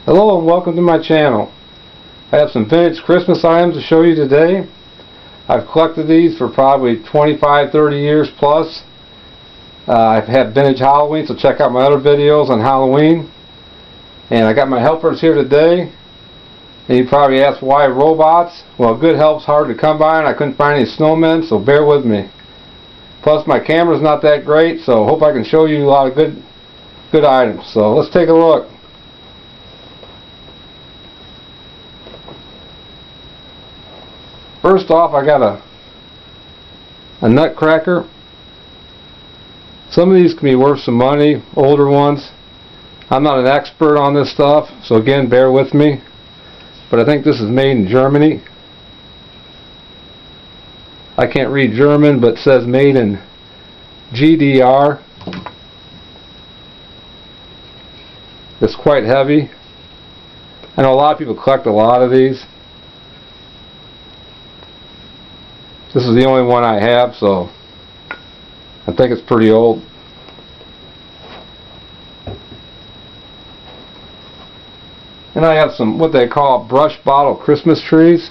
Hello and welcome to my channel. I have some vintage Christmas items to show you today. I've collected these for probably 25-30 years plus. I've had vintage Halloween, so check out my other videos on Halloween. And I got my helpers here today. And you probably ask why robots. Well, good help's hard to come by and I couldn't find any snowmen, so bear with me. Plus my camera's not that great, so hope I can show you a lot of good items. So let's take a look. First off, I got a nutcracker. Some of these can be worth some money, older ones. I'm not an expert on this stuff, so again, bear with me. But I think this is made in Germany. I can't read German, but it says made in GDR. It's quite heavy. I know a lot of people collect a lot of these. This is the only one I have, so I think it's pretty old. And I have some what they call brush bottle Christmas trees.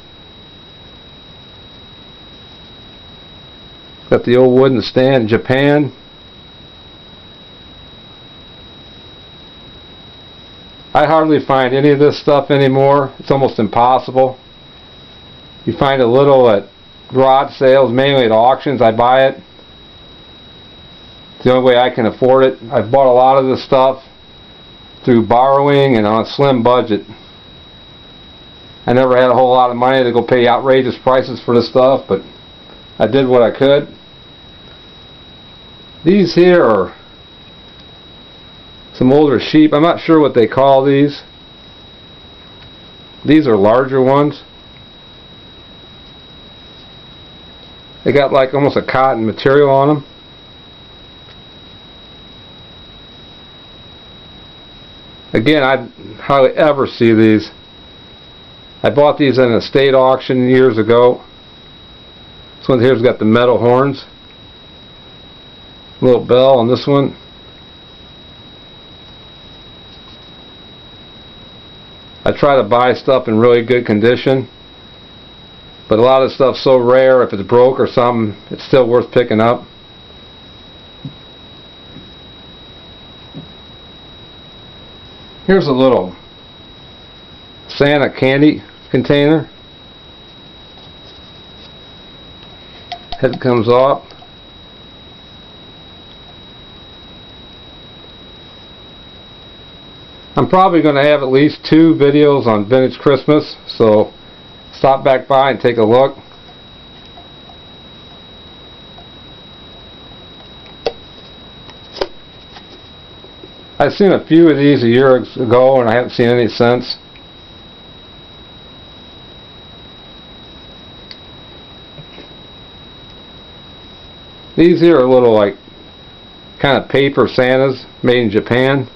Got the old wooden stand, Japan. I hardly find any of this stuff anymore. It's almost impossible. You find a little at garage sales, mainly at auctions. I buy it. It's the only way I can afford it. I've bought a lot of this stuff through borrowing and on a slim budget. I never had a whole lot of money to go pay outrageous prices for this stuff, but I did what I could. These here are some older sheep. I'm not sure what they call these. These are larger ones. They got like almost a cotton material on them. Again, I hardly ever see these. I bought these in an estate auction years ago. This one here's got the metal horns. Little bell on this one. I try to buy stuff in really good condition. But a lot of stuff's so rare, if it's broke or something, it's still worth picking up. Here's a little Santa candy container. Head comes off. I'm probably going to have at least 2 videos on vintage Christmas, so stop back by and take a look. I've seen a few of these a year ago and I haven't seen any since. These here are little like kind of paper Santas made in Japan.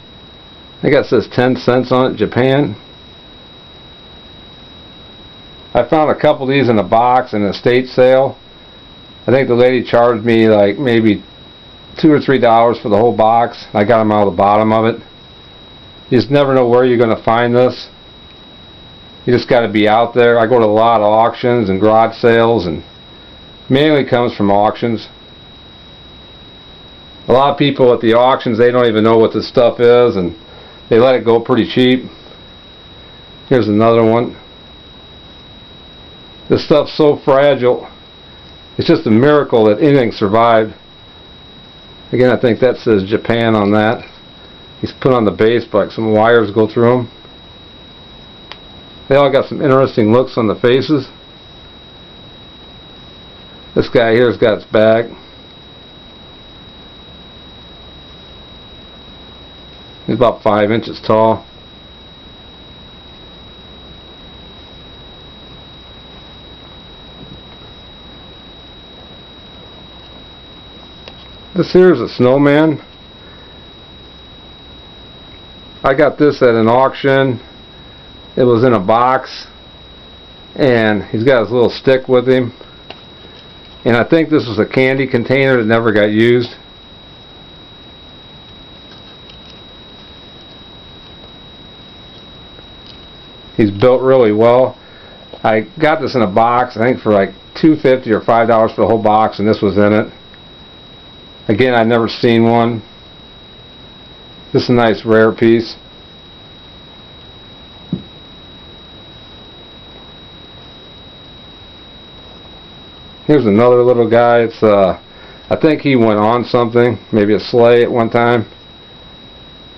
I think it says 10 cents on it, Japan. I found a couple of these in a box in an estate sale. I think the lady charged me like maybe $2 or $3 for the whole box. I got them out of the bottom of it. You just never know where you're going to find this. You just got to be out there. I go to a lot of auctions and garage sales, and mainly comes from auctions. A lot of people at the auctions, they don't even know what this stuff is, and they let it go pretty cheap. Here's another one. This stuff's so fragile. It's just a miracle that anything survived. Again, I think that says Japan on that. He's put on the base, but like some wires go through them. They all got some interesting looks on the faces. This guy here's got its bag. He's about 5 inches tall. This here is a snowman. I got this at an auction. It was in a box, and he's got his little stick with him. And I think this was a candy container that never got used. He's built really well. I got this in a box, I think for like $2.50 or $5 for the whole box, and this was in it. Again, I've never seen one. This is a nice rare piece. Here's another little guy. It's I think he went on something, maybe a sleigh at one time.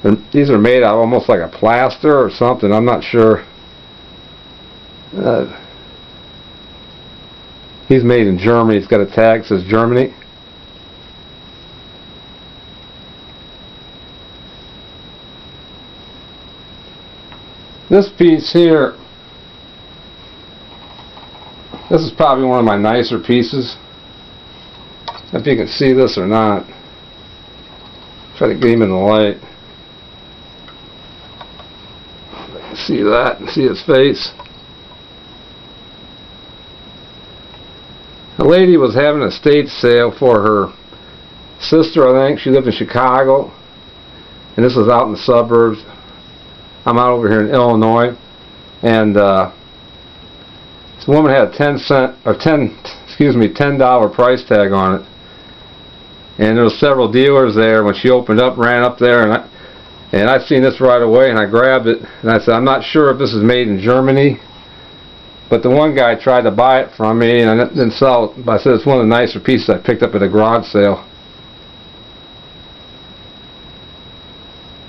And these are made out of almost like a plaster or something, I'm not sure. He's made in Germany. He's got a tag that says Germany. This piece here, this is probably one of my nicer pieces. If you can see this or not. Try to get him in the light. See that? See his face? A lady was having an estate sale for her sister, I think. She lived in Chicago, and this was out in the suburbs. I'm out over here in Illinois, and this woman had a $10 price tag on it, and there was several dealers there. When she opened up, ran up there, and I seen this right away, and I grabbed it, and I said, I'm not sure if this is made in Germany. But the one guy tried to buy it from me, and I didn't sell it. But I said it's one of the nicer pieces I picked up at a garage sale.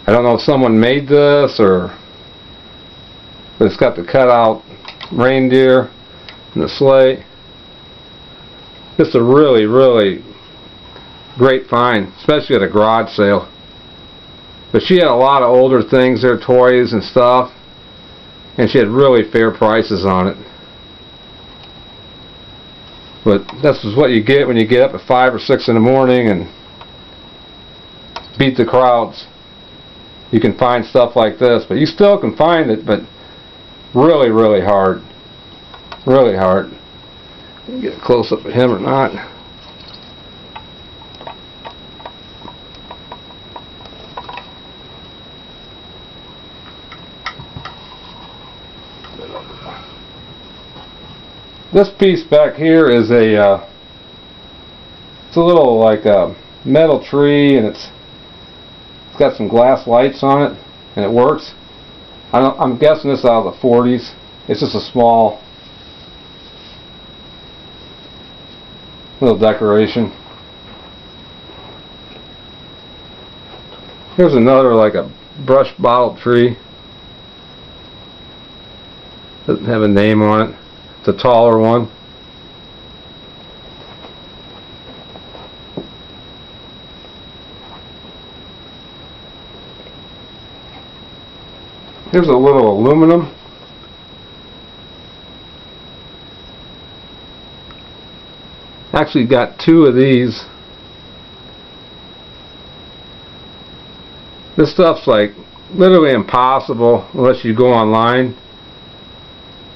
I don't know if someone made this, but it's got the cutout reindeer and the sleigh. It's a really, really great find, especially at a garage sale. But she had a lot of older things there, toys and stuff, and she had really fair prices on it. But this is what you get when you get up at 5 or 6 in the morning and beat the crowds. You can find stuff like this, but you still can find it, but really, really hard. Really hard. Get a close up at him or not. This piece back here is it's a little like a metal tree, and it's got some glass lights on it, and it works. I'm guessing this out of the 40s. It's just a small little decoration. Here's another like a brush bottle tree. Doesn't have a name on it. It's a taller one. Here's a little aluminum. Actually got 2 of these. This stuff's like literally impossible unless you go online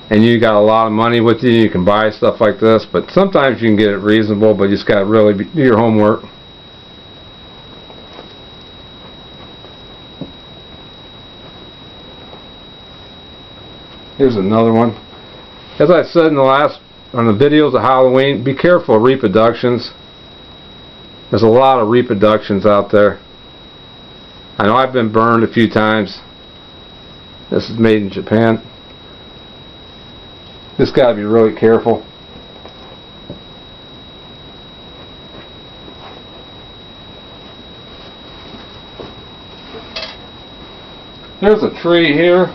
and you got a lot of money with you. You can buy stuff like this, but sometimes you can get it reasonable, but you just got to really do your homework. Here's another one. As I said on the videos of Halloween, be careful of reproductions. There's a lot of reproductions out there. I know I've been burned a few times. This is made in Japan. Just got to be really careful. There's a tree here.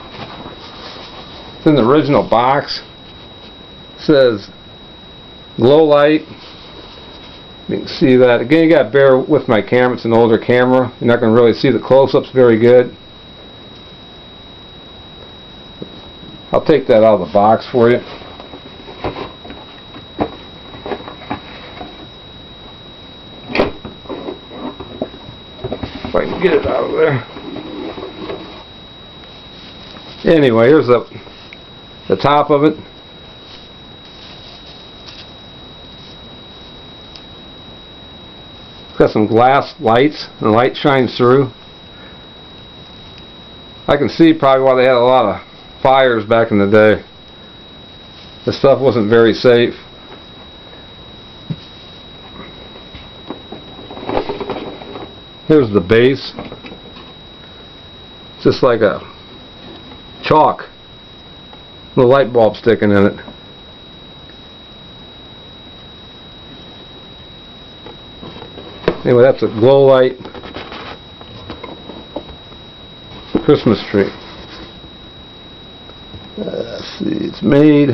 It's in the original box. It says glow light. You can see that. Again, you got to bear with my camera. It's an older camera. You're not going to really see the close-ups very good. I'll take that out of the box for you. If I can get it out of there. Anyway, here's the top of it. It's got some glass lights, and the light shines through. I can see probably why they had a lot of fires back in the day. This stuff wasn't very safe. Here's the base. It's just like a chalk. The light bulb sticking in it. Anyway, that's a glow light Christmas tree. Let's see, it's made.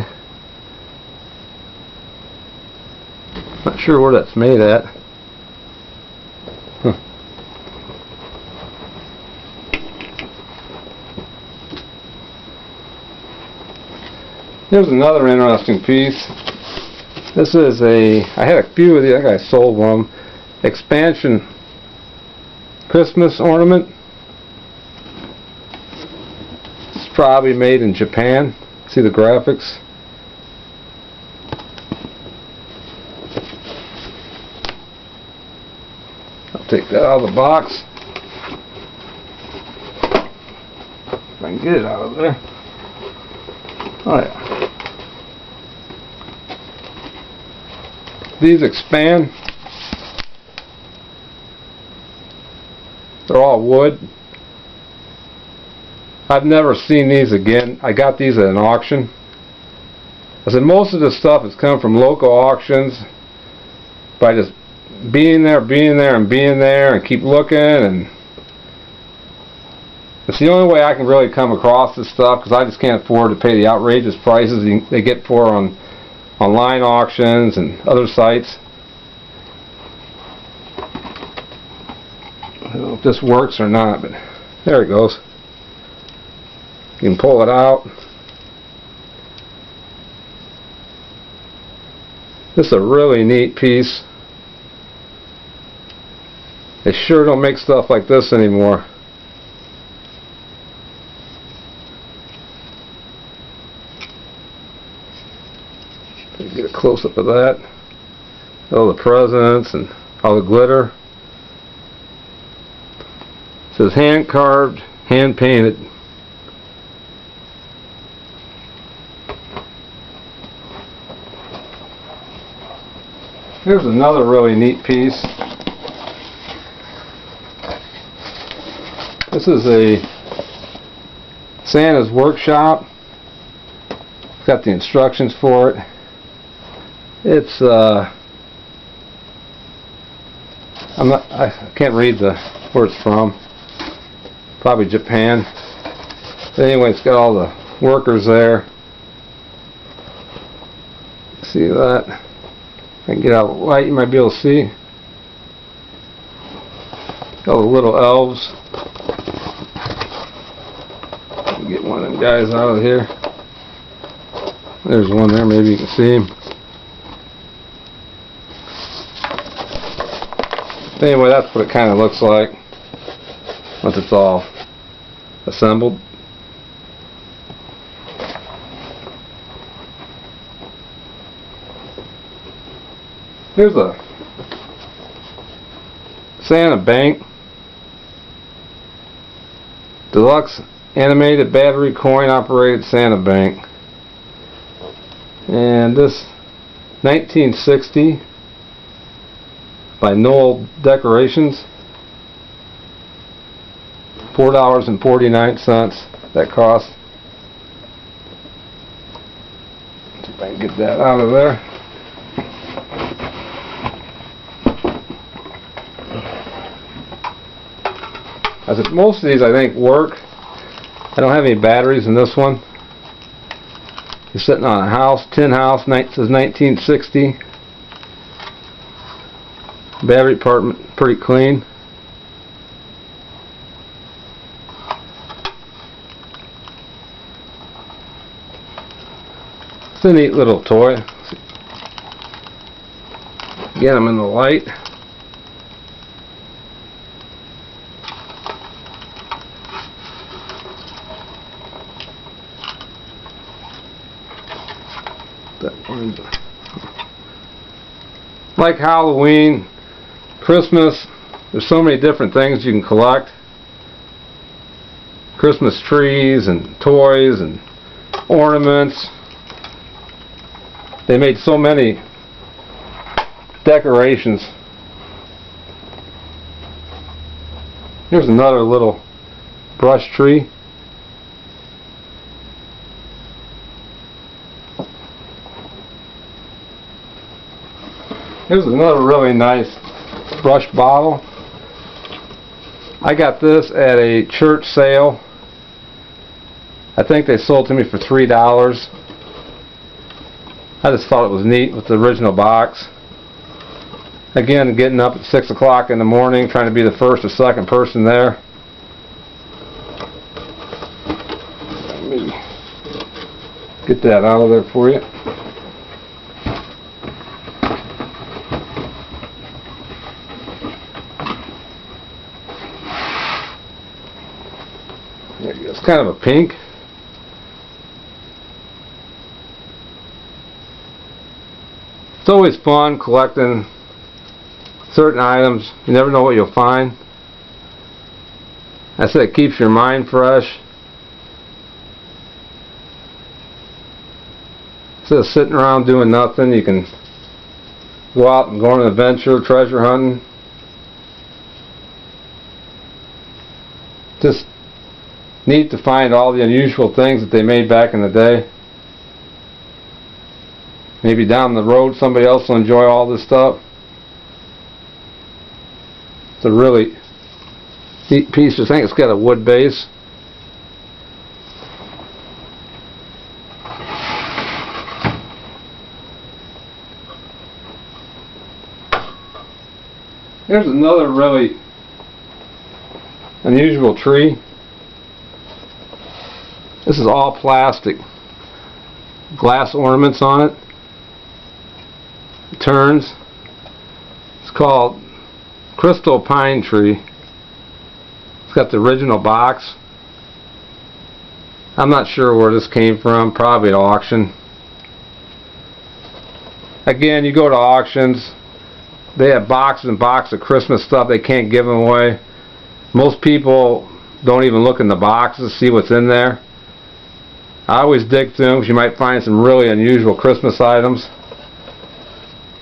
Not sure where that's made at. Here's another interesting piece. This is I had a few of these, I think I sold one. Expansion Christmas ornament. It's probably made in Japan. See the graphics? I'll take that out of the box. If I can get it out of there. Oh yeah. These expand. They're all wood. I've never seen these again. I got these at an auction. I said most of this stuff has come from local auctions by just being there and keep looking, and it's the only way I can really come across this stuff because I just can't afford to pay the outrageous prices they get for on online auctions and other sites. I don't know if this works or not, but there it goes. You can pull it out. This is a really neat piece. They sure don't make stuff like this anymore. Get a close-up of that. All the presents and all the glitter. It says hand carved, hand painted. Here's another really neat piece. This is a Santa's workshop. It's got the instructions for it. It's I can't read where it's from. Probably Japan. But anyway, it's got all the workers there. See that? If I can get out of the light, you might be able to see. All the little elves. Get one of them guys out of here. There's one there, maybe you can see him. Anyway, that's what it kind of looks like once it's all assembled. Here's a Santa bank. Deluxe animated battery coin operated Santa bank. And this 1960 by Noel Decorations. $4.49 that cost. See if I can get that out of there. I said most of these I think work. I don't have any batteries in this one. It's sitting on a house, tin house, it says 1960. Battery part pretty clean. It's a neat little toy. Get them in the light. Like Halloween, Christmas, there's so many different things you can collect. Christmas trees and toys and ornaments. They made so many decorations. Here's another little brush tree. Here's another really nice brush bottle. I got this at a church sale. I think they sold to me for $3. I just thought it was neat with the original box. Again, getting up at 6 o'clock in the morning, trying to be the first or second person there. Let me get that out of there for you. There you go. It's kind of a pink. It's always fun collecting certain items. You never know what you'll find. I said it keeps your mind fresh. Instead of sitting around doing nothing, you can go out and go on an adventure, treasure hunting. Just neat to find all the unusual things that they made back in the day. Maybe down the road somebody else will enjoy all this stuff. It's a really neat piece. I think it's got a wood base. Here's another really unusual tree. This is all plastic. Glass ornaments on it. It turns. It's called Crystal Pine Tree. It's got the original box. I'm not sure where this came from. Probably at auction. Again, you go to auctions. They have boxes and boxes of Christmas stuff. They can't give them away. Most people don't even look in the boxes to see what's in there. I always dig through them because you might find some really unusual Christmas items.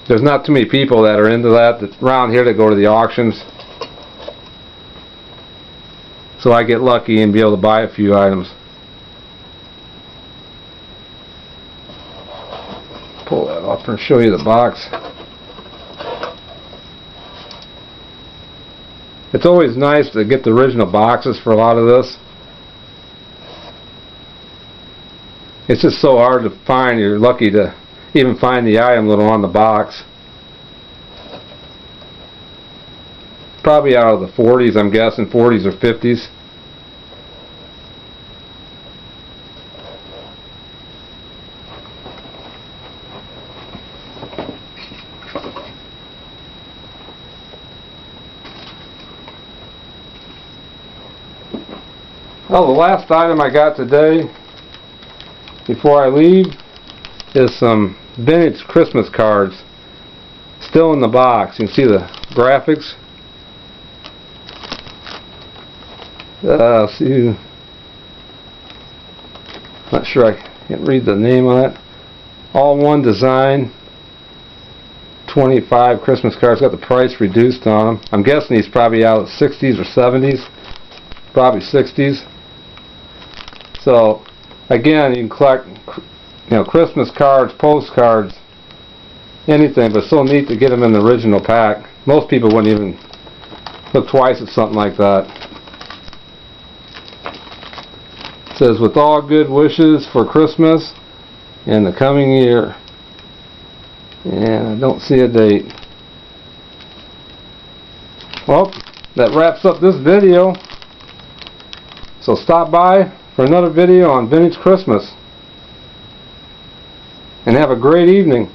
There's not too many people that are into that around here that go to the auctions. So I get lucky and be able to buy a few items. Pull that off and show you the box. It's always nice to get the original boxes for a lot of this. It's just so hard to find. You're lucky to even find the item little on the box. Probably out of the 40s, I'm guessing, 40s or 50s. Well, the last item I got today, before I leave, is some vintage Christmas cards. Still in the box. You can see the graphics. See, not sure, I can't read the name on it. All one design. 25 Christmas cards. Got the price reduced on them. I'm guessing he's probably out of the 60s or 70s. Probably 60s. So again, you can collect, Christmas cards, postcards, anything, but it's so neat to get them in the original pack. Most people wouldn't even look twice at something like that. It says, with all good wishes for Christmas and the coming year. And I don't see a date. Well, that wraps up this video. So stop by for another video on Vintage Christmas. And have a great evening.